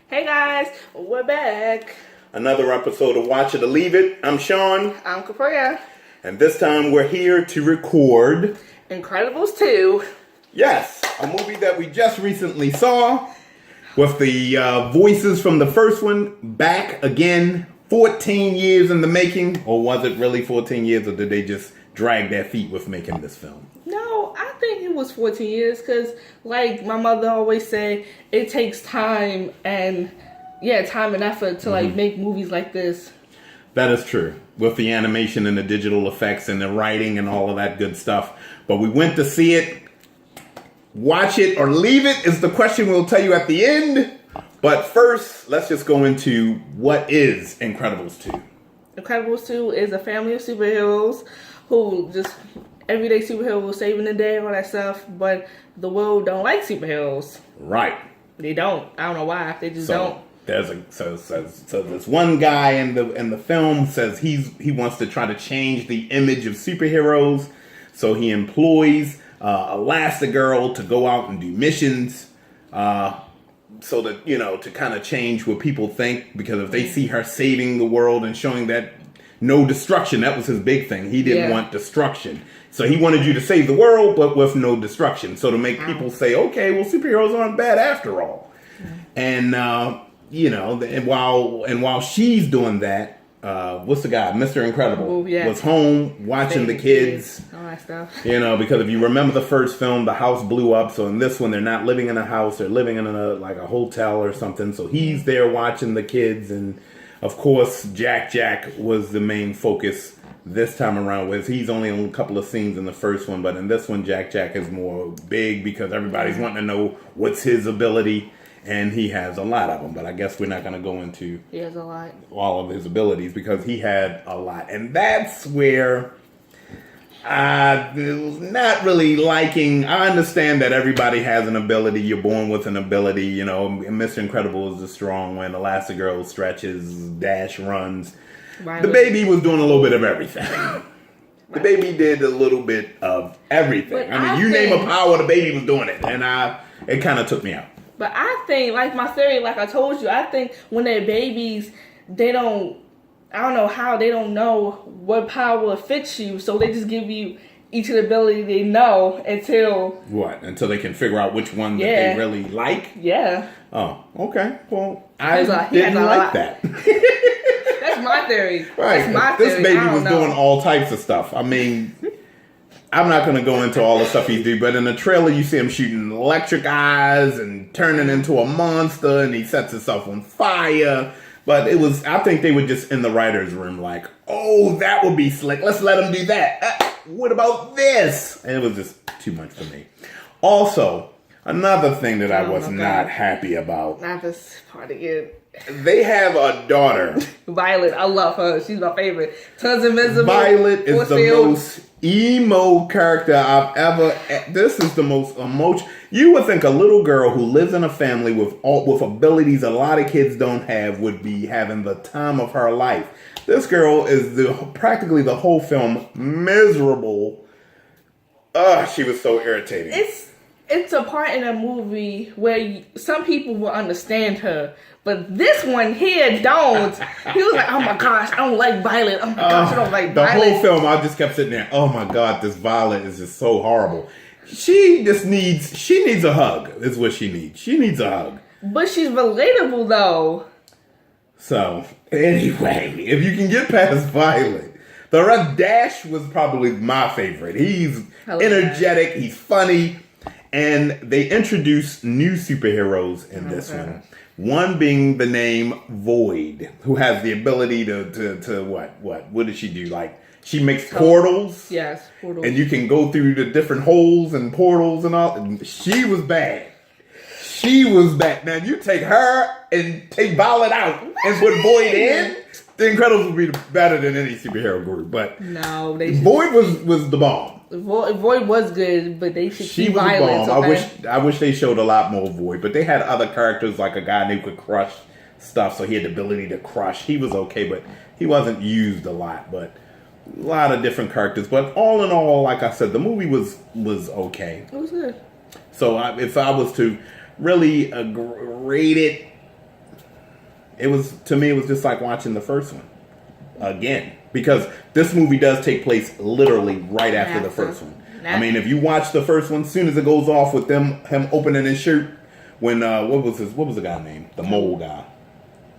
Hey guys, we're back. Another episode of Watch It or Leave It. I'm Sean. I'm Capria. And this time we're here to record Incredibles 2. Yes, a movie that we just recently saw with the voices from the first one back again. 14 years in the making. Or was it really 14 years, or did they just drag their feet with making this film? No, I think it was 14 years because, like my mother always said, it takes time and effort to make movies like this. That is true. With the animation and the digital effects and the writing and all of that good stuff. But we went to see it. Watch it or leave it is the question we'll tell you at the end. But first, let's just go into what is Incredibles 2. Incredibles 2 is a family of superheroes who just everyday superheroes saving the day, all that stuff. But the world don't like superheroes. Right. They don't. I don't know why. They just don't. So this one guy in the film says he wants to try to change the image of superheroes. So he employs Elastigirl to go out and do missions. So that, to kind of change what people think, because if they see her saving the world and showing that no destruction, that was his big thing. He didn't want destruction. So he wanted you to save the world, but with no destruction. So to make people say, okay, well, superheroes aren't bad after all. And, and while she's doing that, what's the guy? Mr. Incredible was home watching the kids. All that stuff. Because if you remember the first film, the house blew up. So in this one, they're not living in a house. They're living in a hotel or something. So he's there watching the kids. And, of course, Jack was the main focus this time around. He's only on a couple of scenes in the first one. But in this one, Jack is more big because everybody's wanting to know what's his ability. And he has a lot of them, but I guess we're not going to go into he has a lot. All of his abilities because he had a lot. And that's where I was not really liking. I understand that everybody has an ability. You're born with an ability. Mr. Incredible is the strong one. Elastigirl stretches, Dash runs. Right. The baby was doing a little bit of everything. The baby did a little bit of everything. You name a power, the baby was doing it. And it kind of took me out. But I think, like my theory, like I told you, I think when they're babies, I don't know how, they don't know what power fits you, so they just give you each of the ability they know until... What? Until they can figure out which one that they really like? Yeah. Oh, okay. Well, I didn't like that. That's my theory. Right. That's my theory. This baby was doing all types of stuff. I'm not going to go into all the stuff he did, but in the trailer you see him shooting electric eyes and turning into a monster, and he sets himself on fire. But I think they were just in the writer's room like, oh, that would be slick. Let's let him do that. What about this? And it was just too much for me. Also, another thing that I was not happy about. Not this part again. They have a daughter. Violet, I love her. She's my favorite. Tons Invisible. Violet is the most emo character I've ever. This is the most emotional. You would think a little girl who lives in a family with abilities a lot of kids don't have would be having the time of her life. This girl is practically the whole film miserable. She was so irritating. It's a part in a movie where some people will understand her, but this one here don't. He was like, oh my gosh, I don't like Violet. Oh my gosh, I don't like Violet. The whole film, I just kept sitting there, oh my God, this Violet is just so horrible. She needs a hug, is what she needs. She needs a hug. But she's relatable though. So, anyway, if you can get past Violet, the rest, Dash was probably my favorite. He's energetic, he's funny. And they introduced new superheroes in this one. One being the name Void, who has the ability to what did she do? Like, she makes portals. Yes, portals. And you can go through the different holes and portals and all. And she was bad. Now you take her and take Violet out and put Void in. The Incredibles would be better than any superhero group. But no, Void was the bomb. Void was good, but they should keep Violet. Okay? I wish they showed a lot more Void, but they had other characters like a guy who could crush stuff, so he had the ability to crush. He was okay, but he wasn't used a lot. But a lot of different characters. But all in all, like I said, the movie was okay. It was good. So if I was to really rate it, It was, to me, it was just like watching the first one again, because this movie does take place literally right after the first one. I mean, if you watch the first one, as soon as it goes off with him opening his shirt, when what was the guy name? The mole guy,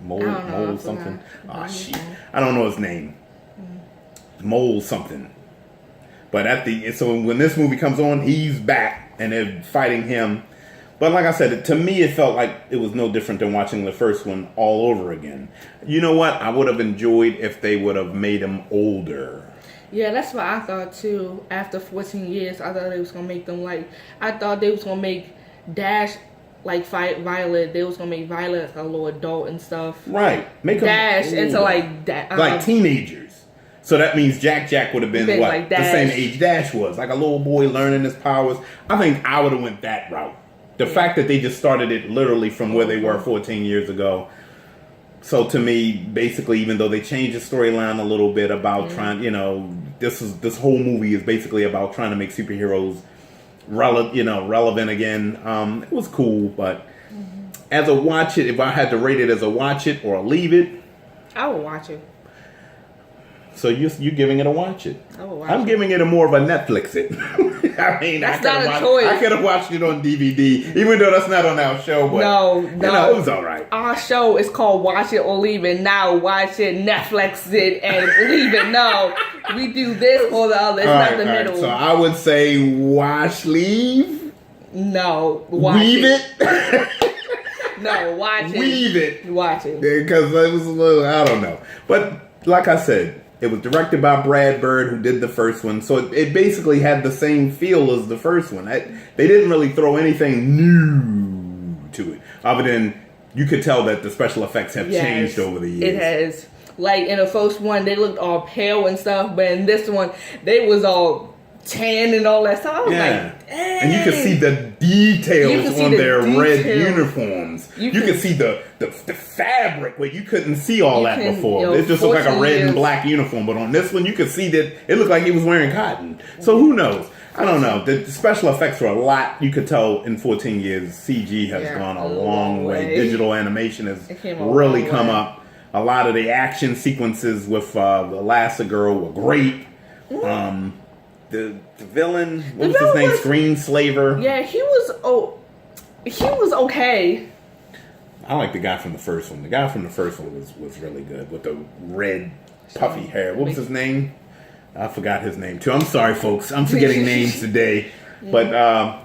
mole something. Oh shit, I don't know his name. Mole something. But so when this movie comes on, he's back and they're fighting him. But like I said, to me, it felt like it was no different than watching the first one all over again. You know what? I would have enjoyed if they would have made him older. Yeah, that's what I thought too. After 14 years, I thought they was gonna make them I thought they was gonna make Dash fight Violet. They was gonna make Violet a little adult and stuff. Right. Make Dash them into like teenagers. So that means Jack would have been what? The same age Dash was. Like a little boy learning his powers. I think I would have went that route. The fact that they just started it literally from where they were 14 years ago. So to me, basically, even though they changed the storyline a little bit about trying, this whole movie is basically about trying to make superheroes relevant again. It was cool, but as a watch it, if I had to rate it as a watch it or a leave it, I would watch it. So you're giving it a watch it. I'm it. giving it a more of a Netflix it. I mean, that's not a choice. I could have watched it on DVD, even though that's not on our show. But no, it was all right. Our show is called Watch It or Leave It. Now watch it, Netflix it, and leave it. No, we do this or the other. It's not the middle. So I would say watch, leave. No, watch weave it. No, watch it. Weave it. Watch it. Because it was a little, I don't know. But like I said, it was directed by Brad Bird, who did the first one. So it basically had the same feel as the first one. They didn't really throw anything new to it. Other than you could tell that the special effects have changed over the years. It has. Like in the first one, they looked all pale and stuff. But in this one, they was all tan and all that stuff. I was like, dang. And you could see the details on their red uniforms. You could see the fabric where you couldn't see all that before. It just looked like a red and black uniform. But on this one, you could see that it looked like he was wearing cotton. So who knows? I don't know. The special effects were a lot. You could tell in 14 years, CG has gone a long way. Digital animation has really come up. A lot of the action sequences with the Elastigirl were great. The villain, what was his name? Screenslaver. Yeah, he was okay. I like the guy from the first one. The guy from the first one was really good with the red puffy hair. What was his name? I forgot his name too. I'm sorry, folks. I'm forgetting names today. But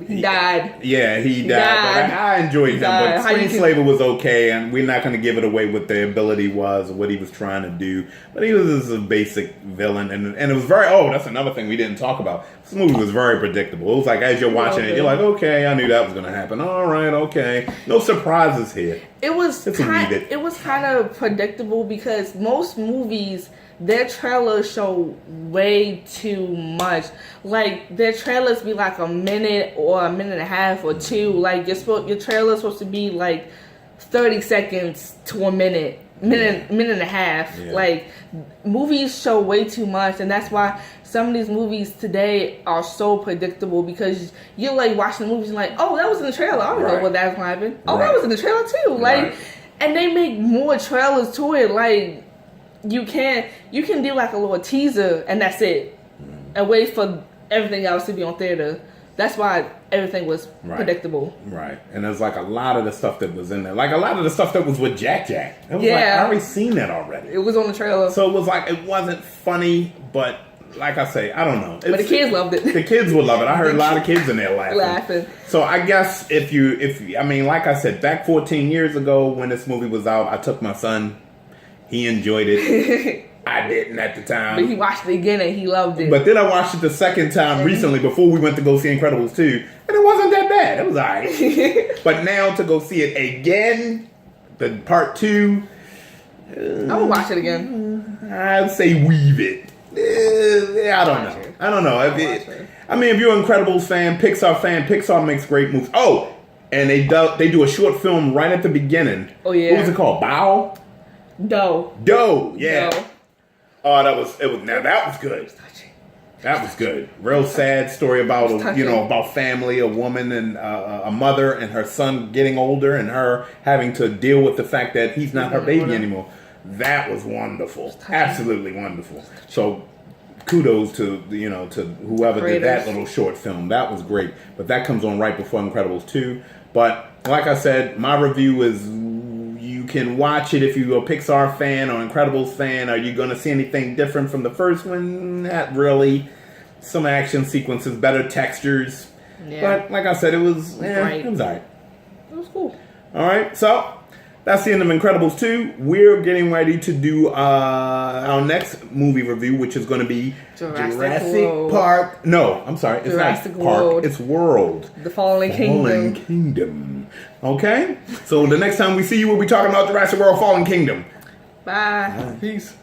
he died. Yeah, he died. But I enjoyed him. But Screenslaver was okay, and we're not going to give it away what the ability was or what he was trying to do. But he was just a basic villain, and it was very. Oh, that's another thing we didn't talk about. This movie was very predictable. It was like as you're watching it, you're like, okay, I knew that was going to happen. All right, okay, no surprises here. It was kind of predictable because most movies, their trailers show way too much. Like, their trailers be like a minute or a minute and a half or two. Like, your trailer's supposed to be like 30 seconds to a minute and a half. Yeah. Like, movies show way too much, and that's why some of these movies today are so predictable, because you're like watching the movies and like, oh, that was in the trailer. I don't know what that's going to happen. Oh, that was in the trailer too. Like, and they make more trailers to it. Like, you can do like a little teaser and that's it, and wait for everything else to be on theater. That's why everything was predictable. Right. And there's like a lot of the stuff that was in there. Like a lot of the stuff that was with Jack. It was like, I already seen that already. It was on the trailer. So it was like, it wasn't funny, but like I say, I don't know. But the kids loved it. The kids would love it. I heard a lot of kids in there laughing. So I guess if I mean, like I said, back 14 years ago when this movie was out, I took my son. He enjoyed it. I didn't at the time. But he watched it again and he loved it. But then I watched it the second time recently before we went to go see Incredibles 2. And it wasn't that bad. It was alright. But now to go see it again, the part 2. I would watch it again. I'd say weave it. I don't know. I mean, if you're an Incredibles fan, Pixar makes great movies. Oh, and they do a short film right at the beginning. Oh, yeah. What was it called? Bow? Doe. Yeah. Doe. Oh, that was good. That was good. Real sad story about about family, a woman and a mother and her son getting older, and her having to deal with the fact that he's not her baby anymore. That was wonderful, absolutely wonderful. So kudos to to whoever did that little short film. That was great. But that comes on right before Incredibles 2. But like I said, my review is you can watch it if you're a Pixar fan or Incredibles fan. Are you going to see anything different from the first one? Not really. Some action sequences, better textures. Yeah. But like I said, it was right. It was alright. It was cool. All right, so that's the end of Incredibles 2. We're getting ready to do our next movie review, which is going to be Jurassic Park. No, I'm sorry. It's Jurassic not Park. World. It's World. The Fallen Kingdom. Kingdom. Okay? So the next time we see you, we'll be talking about Jurassic World Fallen Kingdom. Bye. Peace.